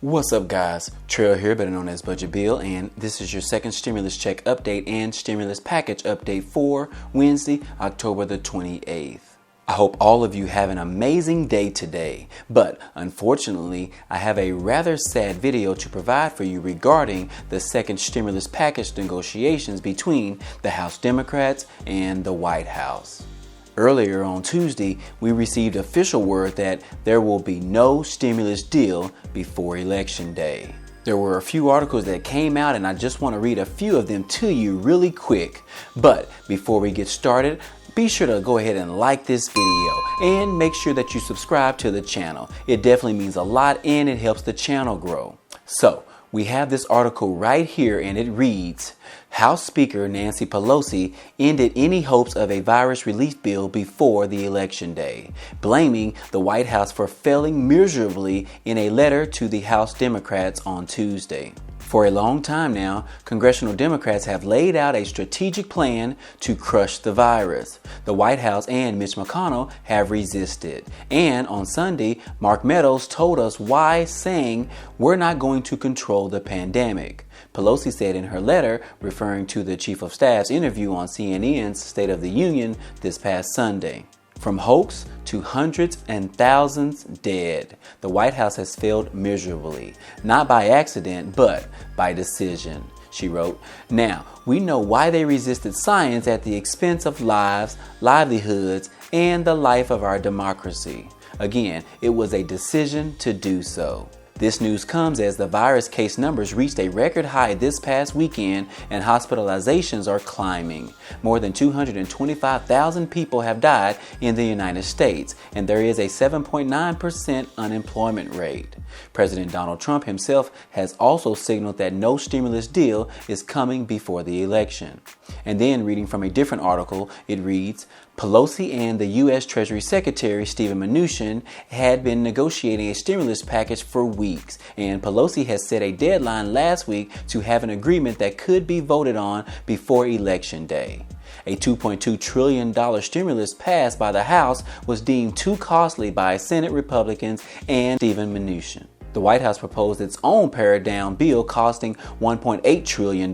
What's up, guys? Trail here, better known as Budget Bill, and this is your second stimulus check update and stimulus package update for Wednesday, October the 28th. I hope all of you have an amazing day today, but unfortunately, I have a rather sad video to provide for you regarding the second stimulus package negotiations between the House Democrats and the White House. Earlier on Tuesday, we received official word that there will be no stimulus deal before Election Day. There were a few articles that came out, and I just want to read a few of them to you really quick. But before we get started, be sure to go ahead and like this video and make sure that you subscribe to the channel. It definitely means a lot and it helps the channel grow. So, we have this article right here, and it reads, House Speaker Nancy Pelosi ended any hopes of a virus relief bill before the election day, blaming the White House for failing miserably in a letter to the House Democrats on Tuesday. For a long time now, congressional Democrats have laid out a strategic plan to crush the virus. The White House and Mitch McConnell have resisted. And on Sunday, Mark Meadows told us why, saying, "We're not going to control the pandemic." Pelosi said in her letter, referring to the Chief of Staff's interview on CNN's State of the Union this past Sunday. From hoax to hundreds and thousands dead, the White House has failed miserably, not by accident, but by decision, she wrote. Now, we know why they resisted science at the expense of lives, livelihoods, and the life of our democracy. Again, it was a decision to do so. This news comes as the virus case numbers reached a record high this past weekend and hospitalizations are climbing. More than 225,000 people have died in the United States, and there is a 7.9% unemployment rate. President Donald Trump himself has also signaled that no stimulus deal is coming before the election. And then, reading from a different article, it reads, Pelosi and the U.S. Treasury Secretary Steven Mnuchin had been negotiating a stimulus package for weeks, and Pelosi has set a deadline last week to have an agreement that could be voted on before Election Day. A $2.2 trillion stimulus passed by the House was deemed too costly by Senate Republicans and Steven Mnuchin. The White House proposed its own pared-down bill costing $1.8 trillion,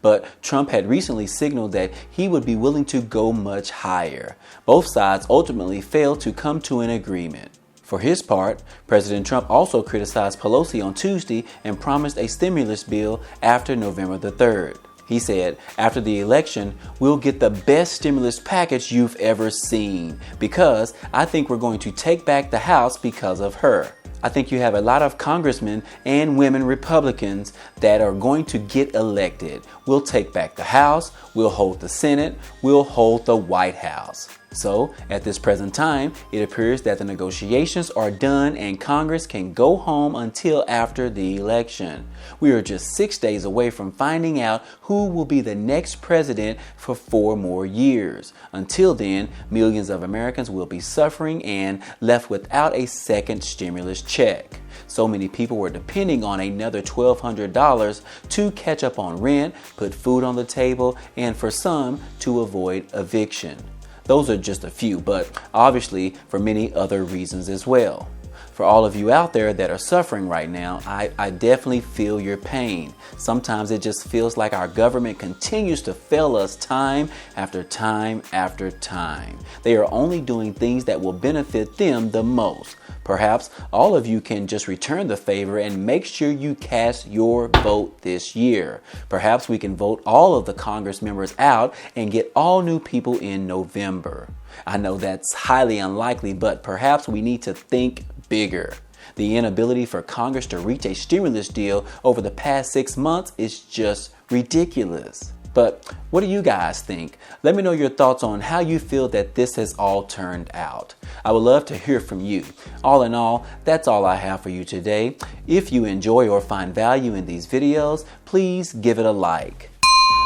but Trump had recently signaled that he would be willing to go much higher. Both sides ultimately failed to come to an agreement. For his part, President Trump also criticized Pelosi on Tuesday and promised a stimulus bill after November the 3rd. He said, after the election, we'll get the best stimulus package you've ever seen, because I think we're going to take back the House because of her. I think you have a lot of congressmen and women Republicans that are going to get elected. We'll take back the House, we'll hold the Senate, we'll hold the White House. So, at this present time, it appears that the negotiations are done and Congress can go home until after the election. We are just 6 days away from finding out who will be the next president for 4 more years. Until then, millions of Americans will be suffering and left without a second stimulus check. So many people were depending on another $1,200 to catch up on rent, put food on the table, and for some, to avoid eviction. Those are just a few, but obviously for many other reasons as well. For all of you out there that are suffering right now, I definitely feel your pain. Sometimes it just feels like our government continues to fail us time after time after time. They are only doing things that will benefit them the most. Perhaps all of you can just return the favor and make sure you cast your vote this year. Perhaps we can vote all of the Congress members out and get all new people in November. I know that's highly unlikely, but perhaps we need to think bigger. The inability for Congress to reach a stimulus deal over the past 6 months is just ridiculous. But what do you guys think? Let me know your thoughts on how you feel that this has all turned out. I would love to hear from you. All in all, that's all I have for you today. If you enjoy or find value in these videos, please give it a like.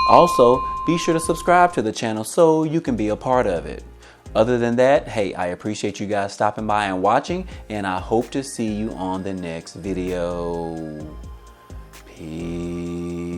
Also, be sure to subscribe to the channel so you can be a part of it. Other than that, hey, I appreciate you guys stopping by and watching, and I hope to see you on the next video. Peace.